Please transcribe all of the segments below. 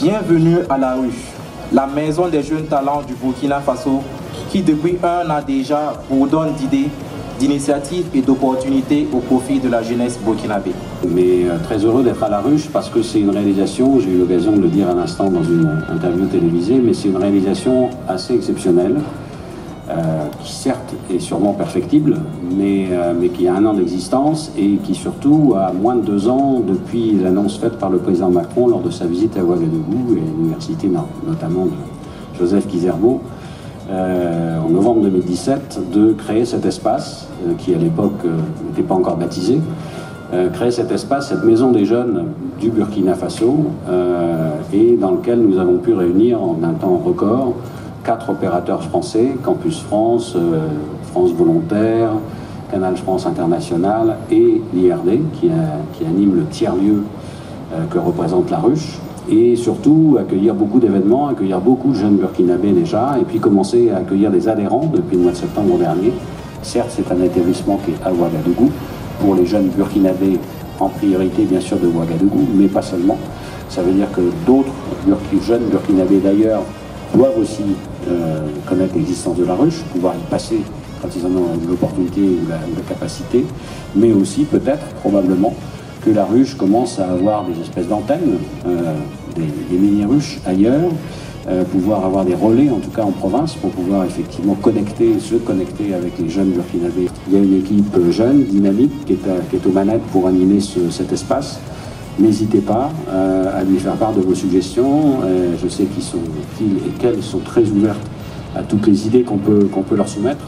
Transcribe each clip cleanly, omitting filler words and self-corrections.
Bienvenue à la ruche, la maison des jeunes talents du Burkina Faso qui depuis un an déjà bourdonne d'idées, d'initiatives et d'opportunités au profit de la jeunesse burkinabé. Mais très heureux d'être à la ruche parce que c'est une réalisation, j'ai eu l'occasion de le dire à l'instant dans une interview télévisée, mais c'est une réalisation assez exceptionnelle, qui certes est sûrement perfectible, mais qui a un an d'existence et qui surtout a moins de 2 ans depuis l'annonce faite par le président Macron lors de sa visite à Ouagadougou et à l'université notamment de Joseph Kizerbo, en novembre 2017, de créer cet espace, qui à l'époque n'était pas encore baptisé, créer cet espace, cette maison des jeunes du Burkina Faso, et dans lequel nous avons pu réunir en un temps record 4 opérateurs français, Campus France, France Volontaire, Canal France International et l'IRD, qui anime le tiers-lieu que représente la ruche. Et surtout accueillir beaucoup d'événements, accueillir beaucoup de jeunes burkinabés déjà, et puis commencer à accueillir des adhérents depuis le mois de septembre dernier. Certes, c'est un établissement qui est à Ouagadougou, pour les jeunes burkinabés en priorité bien sûr de Ouagadougou, mais pas seulement. Ça veut dire que d'autres jeunes burkinabés d'ailleurs doivent aussi connaître l'existence de la ruche, pouvoir y passer quand ils en ont l'opportunité ou la capacité, mais aussi peut-être, probablement, que la ruche commence à avoir des espèces d'antennes, des mini-ruches ailleurs, pouvoir avoir des relais en tout cas en province pour pouvoir effectivement se connecter avec les jeunes burkinabés. Il y a une équipe jeune, dynamique, qui est aux manettes pour animer cet espace. N'hésitez pas à lui faire part de vos suggestions. Je sais qu'ils et qu'elles sont très ouvertes à toutes les idées qu'on peut leur soumettre.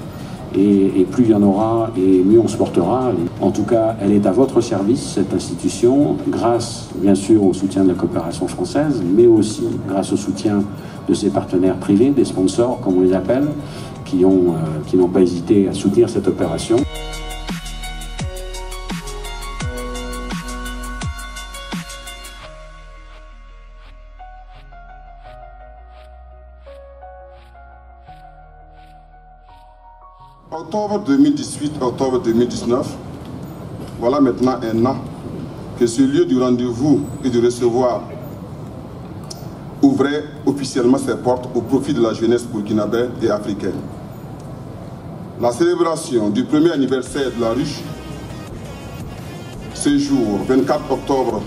Et plus il y en aura, et mieux on se portera. En tout cas, elle est à votre service, cette institution, grâce bien sûr au soutien de la coopération française, mais aussi grâce au soutien de ses partenaires privés, des sponsors, comme on les appelle, qui n'ont pas hésité à soutenir cette opération. Octobre 2018, octobre 2019, voilà maintenant un an que ce lieu du rendez-vous et du recevoir ouvrait officiellement ses portes au profit de la jeunesse burkinabé et africaine. La célébration du premier anniversaire de la ruche, ce jour, 24 octobre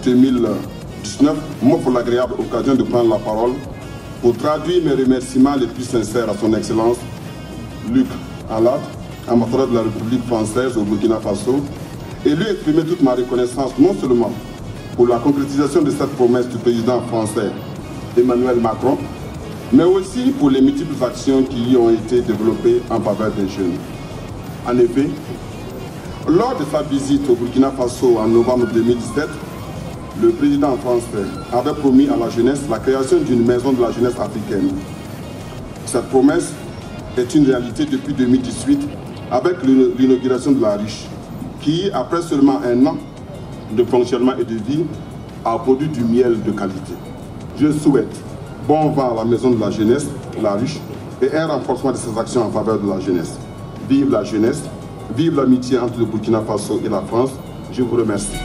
2019, m'offre l'agréable occasion de prendre la parole pour traduire mes remerciements les plus sincères à son Excellence Luc Alad, ambassadeur de la République française au Burkina Faso, et lui exprimer toute ma reconnaissance non seulement pour la concrétisation de cette promesse du président français Emmanuel Macron, mais aussi pour les multiples actions qui y ont été développées en faveur des jeunes. En effet, lors de sa visite au Burkina Faso en novembre 2017, le président français avait promis à la jeunesse la création d'une maison de la jeunesse africaine. Cette promesse est une réalité depuis 2018 avec l'inauguration de la ruche qui, après seulement un an de fonctionnement et de vie, a produit du miel de qualité. Je souhaite bon vent à la maison de la jeunesse, la ruche, et un renforcement de ses actions en faveur de la jeunesse. Vive la jeunesse, vive l'amitié entre le Burkina Faso et la France. Je vous remercie.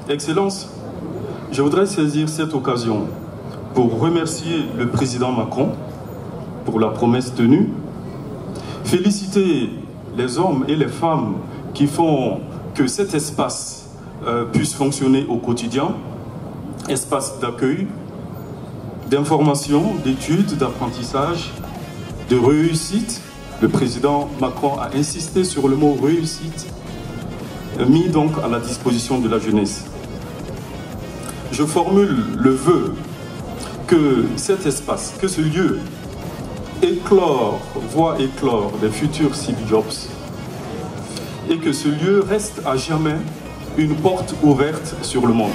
Excellence, je voudrais saisir cette occasion pour remercier le président Macron pour la promesse tenue, féliciter les hommes et les femmes qui font que cet espace puisse fonctionner au quotidien, espace d'accueil, d'information, d'études, d'apprentissage, de réussite. Le président Macron a insisté sur le mot réussite, mis donc à la disposition de la jeunesse. Je formule le vœu que cet espace, que ce lieu voit éclore les futurs Civi Jobs et que ce lieu reste à jamais une porte ouverte sur le monde.